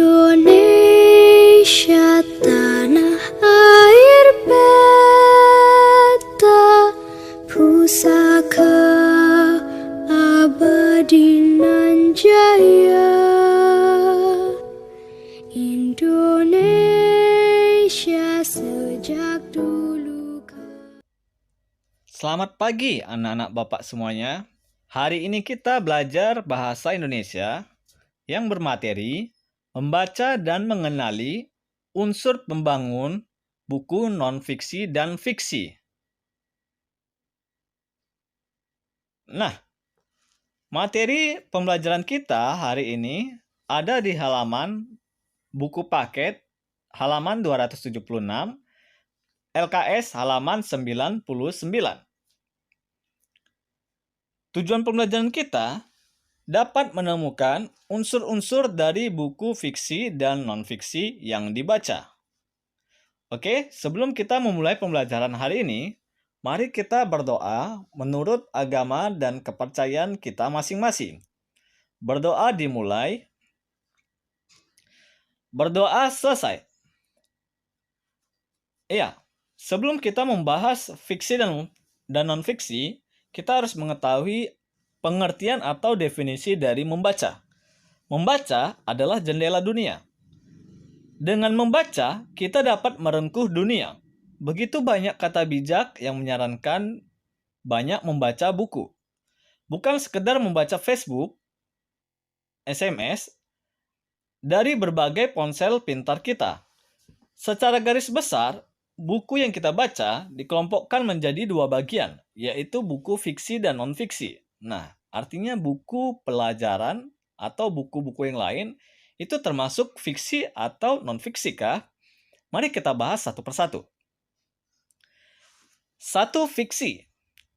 Indonesia tanah air beta, pusaka abadi nan jaya. Indonesia sejak dulu. Selamat pagi anak-anak Bapak semuanya. Hari ini kita belajar bahasa Indonesia yang bermateri membaca dan mengenali unsur pembangun buku non-fiksi dan fiksi. Nah, materi pembelajaran kita hari ini ada di halaman buku paket halaman 276, LKS halaman 99. Tujuan pembelajaran kita dapat menemukan unsur-unsur dari buku fiksi dan non-fiksi yang dibaca. Oke, sebelum kita memulai pembelajaran hari ini, mari kita berdoa menurut agama dan kepercayaan kita masing-masing. Berdoa dimulai. Berdoa selesai. Iya, sebelum kita membahas fiksi dan non-fiksi, kita harus mengetahui pengertian atau definisi dari membaca. Membaca adalah jendela dunia. Dengan membaca, kita dapat merengkuh dunia. Begitu banyak kata bijak yang menyarankan banyak membaca buku. Bukan sekedar membaca Facebook, SMS, dari berbagai ponsel pintar kita. Secara garis besar, buku yang kita baca dikelompokkan menjadi dua bagian, yaitu buku fiksi dan non-fiksi. Nah, artinya buku pelajaran atau buku-buku yang lain itu termasuk fiksi atau non-fiksi kah? Mari kita bahas satu persatu. Satu, fiksi.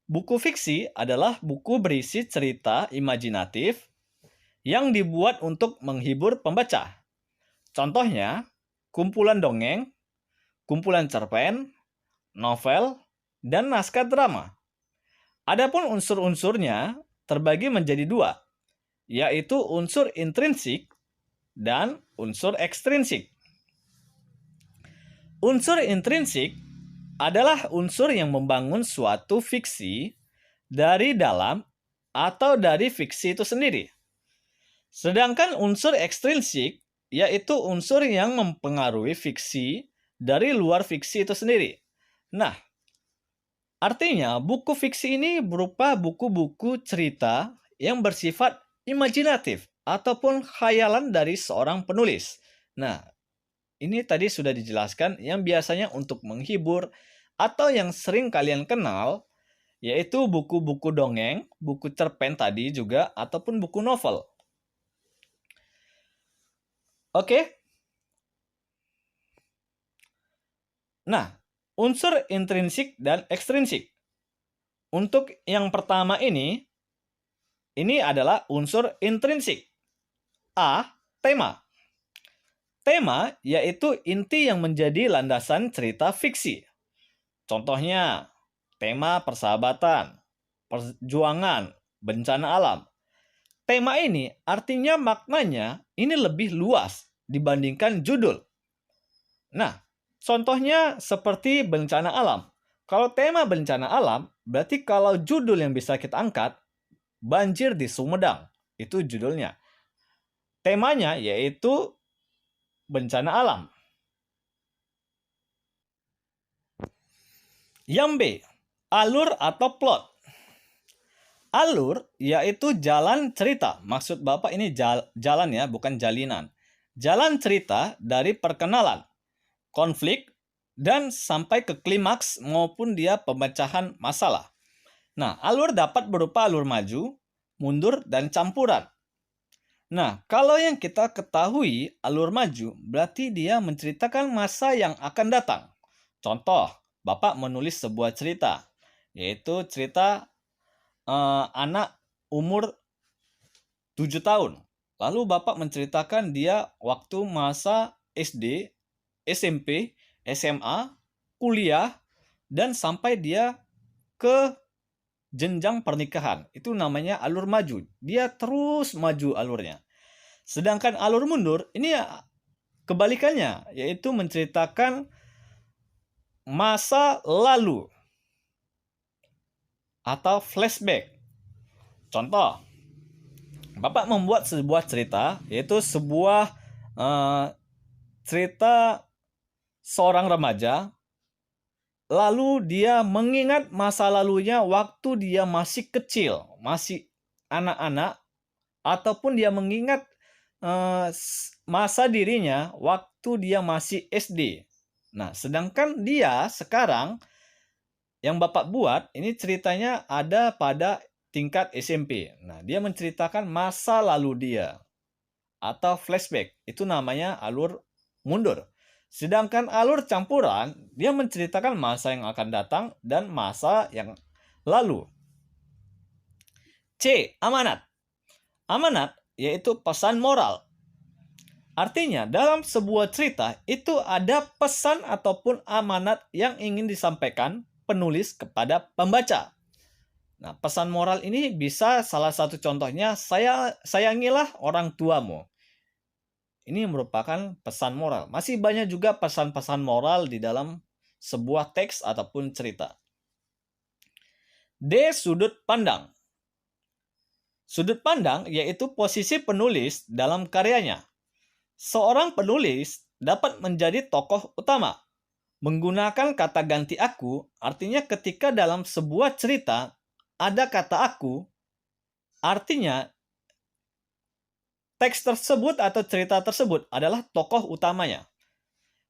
Buku fiksi adalah buku berisi cerita imajinatif yang dibuat untuk menghibur pembaca. Contohnya, kumpulan dongeng, kumpulan cerpen, novel, dan naskah drama. Adapun unsur-unsurnya terbagi menjadi dua, yaitu unsur intrinsik dan unsur ekstrinsik. Unsur intrinsik adalah unsur yang membangun suatu fiksi dari dalam atau dari fiksi itu sendiri. Sedangkan unsur ekstrinsik yaitu unsur yang mempengaruhi fiksi dari luar fiksi itu sendiri. Nah, artinya buku fiksi ini berupa buku-buku cerita yang bersifat imajinatif ataupun khayalan dari seorang penulis. Nah, ini tadi sudah dijelaskan yang biasanya untuk menghibur atau yang sering kalian kenal yaitu buku-buku dongeng, buku cerpen tadi juga ataupun buku novel. Oke. Nah, unsur intrinsik dan ekstrinsik. Untuk yang pertama ini adalah unsur intrinsik. A. Tema. Tema yaitu inti yang menjadi landasan cerita fiksi. Contohnya, tema persahabatan, perjuangan, bencana alam. Tema ini artinya maknanya ini lebih luas dibandingkan judul. Nah, contohnya seperti bencana alam. Kalau tema bencana alam, berarti kalau judul yang bisa kita angkat, banjir di Sumedang. Itu judulnya. Temanya yaitu bencana alam. Yang B, alur atau plot. Alur yaitu jalan cerita. Maksud Bapak ini jalan ya, bukan jalinan. Jalan cerita dari perkenalan, konflik, dan sampai ke klimaks maupun dia pemecahan masalah. Nah, alur dapat berupa alur maju, mundur, dan campuran. Nah, kalau yang kita ketahui alur maju, berarti dia menceritakan masa yang akan datang. Contoh, Bapak menulis sebuah cerita, yaitu cerita anak umur 7 tahun. Lalu Bapak menceritakan dia waktu masa SD, SMP, SMA, kuliah, dan sampai dia ke jenjang pernikahan. Itu namanya alur maju. Dia terus maju alurnya. Sedangkan alur mundur, ini kebalikannya, yaitu menceritakan masa lalu atau flashback. Contoh, Bapak membuat sebuah cerita, yaitu sebuah cerita seorang remaja, lalu dia mengingat masa lalunya waktu dia masih kecil, masih anak-anak, ataupun dia mengingat masa dirinya waktu dia masih SD. Nah, sedangkan dia sekarang yang Bapak buat ini ceritanya ada pada tingkat SMP. Nah, dia menceritakan masa lalu dia atau flashback. Itu namanya alur mundur. Sedangkan alur campuran, dia menceritakan masa yang akan datang dan masa yang lalu. C. Amanat. Amanat yaitu pesan moral. Artinya, dalam sebuah cerita itu ada pesan ataupun amanat yang ingin disampaikan penulis kepada pembaca. Nah, pesan moral ini bisa salah satu contohnya, sayangilah orang tuamu. Ini merupakan pesan moral. Masih banyak juga pesan-pesan moral di dalam sebuah teks ataupun cerita. D. Sudut pandang. Sudut pandang yaitu posisi penulis dalam karyanya. Seorang penulis dapat menjadi tokoh utama. Menggunakan kata ganti aku, artinya ketika dalam sebuah cerita ada kata aku, artinya teks tersebut atau cerita tersebut adalah tokoh utamanya.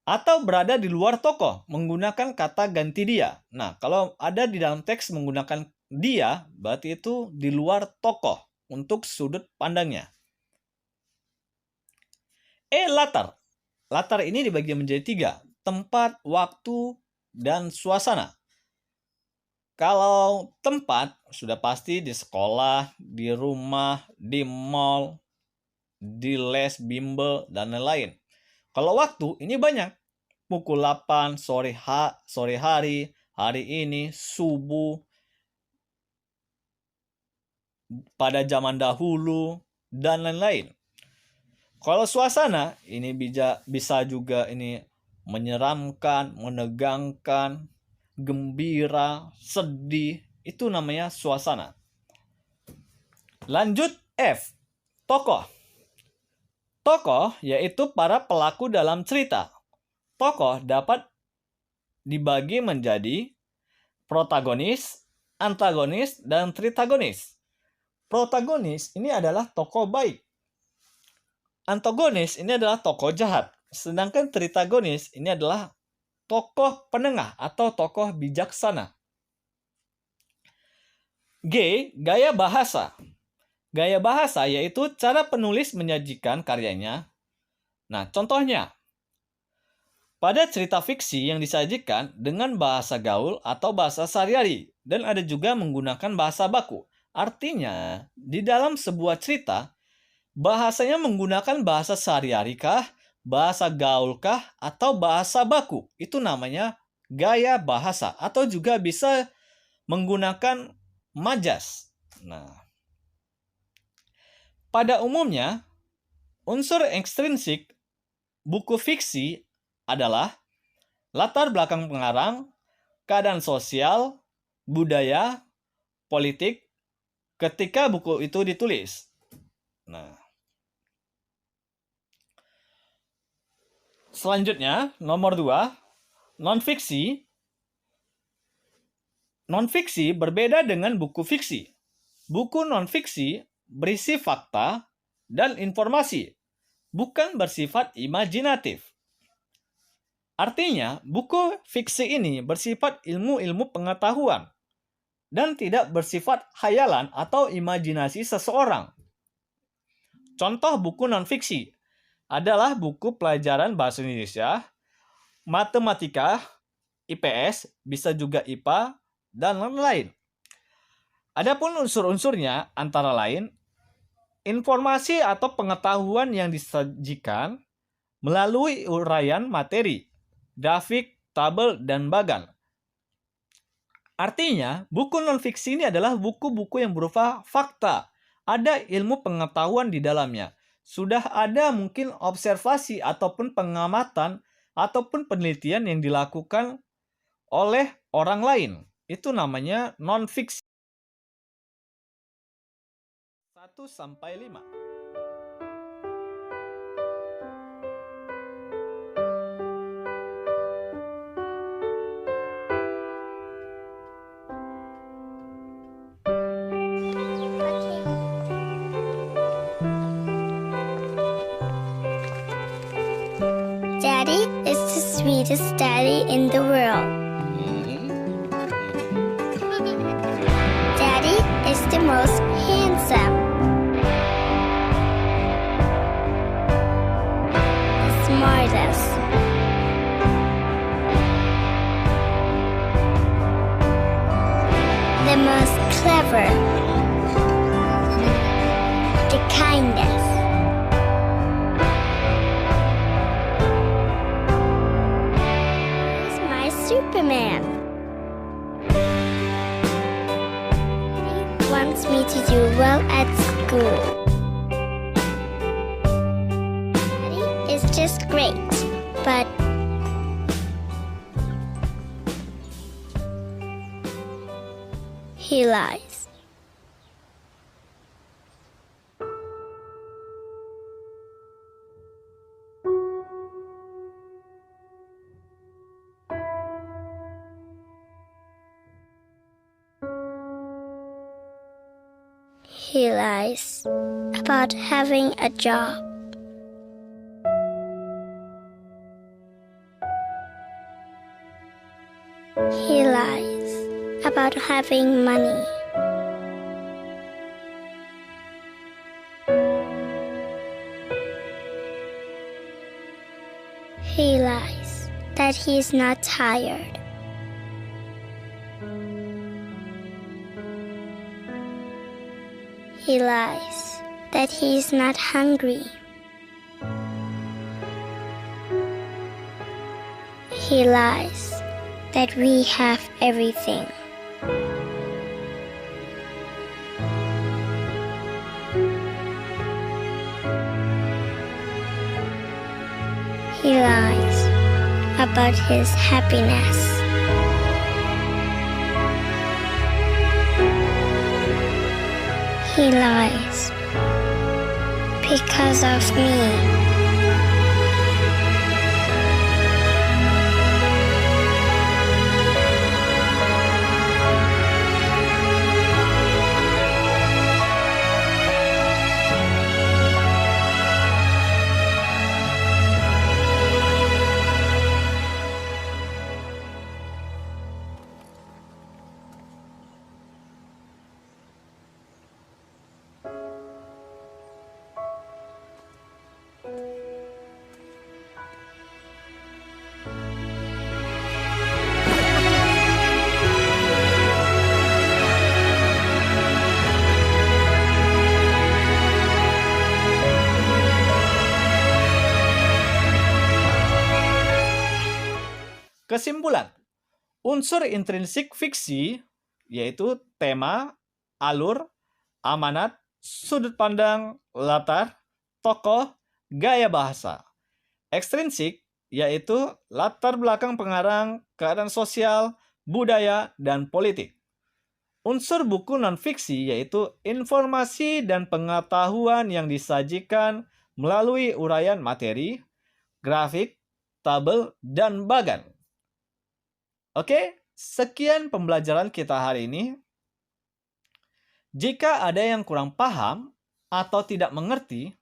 Atau berada di luar tokoh, menggunakan kata ganti dia. Nah, kalau ada di dalam teks menggunakan dia, berarti itu di luar tokoh untuk sudut pandangnya. Latar. Latar ini dibagi menjadi 3. Tempat, waktu, dan suasana. Kalau tempat, sudah pasti di sekolah, di rumah, di mall, di les, bimbel, dan lain-lain. Kalau waktu, ini banyak. Pukul 8, sore hari, hari ini, subuh, pada zaman dahulu, dan lain-lain. Kalau suasana, ini bisa juga ini menyeramkan, menegangkan, gembira, sedih. Itu namanya suasana. Lanjut F. Tokoh. Tokoh yaitu para pelaku dalam cerita. Tokoh dapat dibagi menjadi protagonis, antagonis, dan tritagonis. Protagonis ini adalah tokoh baik. Antagonis ini adalah tokoh jahat. Sedangkan tritagonis ini adalah tokoh penengah atau tokoh bijaksana. G. Gaya bahasa. Gaya bahasa yaitu cara penulis menyajikan karyanya. Nah, contohnya, pada cerita fiksi yang disajikan dengan bahasa gaul atau bahasa sehari-hari, dan ada juga menggunakan bahasa baku. Artinya, di dalam sebuah cerita, bahasanya menggunakan bahasa sehari-hari kah, bahasa gaul kah, atau bahasa baku. Itu namanya gaya bahasa, atau juga bisa menggunakan majas. Nah, pada umumnya, unsur ekstrinsik buku fiksi adalah latar belakang pengarang, keadaan sosial, budaya, politik ketika buku itu ditulis. Nah, selanjutnya, nomor 2, non-fiksi. Non-fiksi berbeda dengan buku fiksi. Buku non-fiksi berisi fakta dan informasi, bukan bersifat imajinatif. Artinya, buku fiksi ini bersifat ilmu-ilmu pengetahuan dan tidak bersifat khayalan atau imajinasi seseorang. Contoh buku non-fiksi adalah buku pelajaran bahasa Indonesia, matematika, IPS, bisa juga IPA, dan lain-lain. Adapun unsur-unsurnya antara lain informasi atau pengetahuan yang disajikan melalui uraian materi, grafik, tabel, dan bagan. Artinya, buku non-fiksi ini adalah buku-buku yang berupa fakta. Ada ilmu pengetahuan di dalamnya. sudah ada mungkin observasi ataupun pengamatan ataupun penelitian yang dilakukan oleh orang lain. Itu namanya non-fiksi. 1-5. Daddy is the sweetest daddy in the world. Daddy is the most handsome. The smartest. The most clever. The kindest. He's my Superman. He wants me to do well at school. Daddy is just great, but he lies. He lies about having a job. He lies about having money. He lies that he's not tired. He lies that he's not hungry. He lies that we have everything. He lies about his happiness. He lies because of me. Kesimpulan, unsur intrinsik fiksi yaitu tema, alur, amanat, sudut pandang, latar, tokoh, gaya bahasa. Ekstrinsik yaitu latar belakang pengarang, keadaan sosial, budaya, dan politik. Unsur buku non-fiksi yaitu informasi dan pengetahuan yang disajikan melalui uraian materi, grafik, tabel, dan bagan. Oke, sekian pembelajaran kita hari ini. Jika ada yang kurang paham atau tidak mengerti,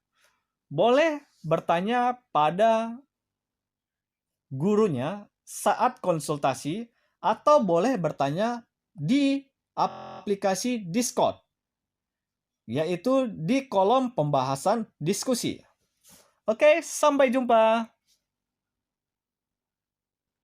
boleh bertanya pada gurunya saat konsultasi atau boleh bertanya di aplikasi Discord, yaitu di kolom pembahasan diskusi. Oke, sampai jumpa.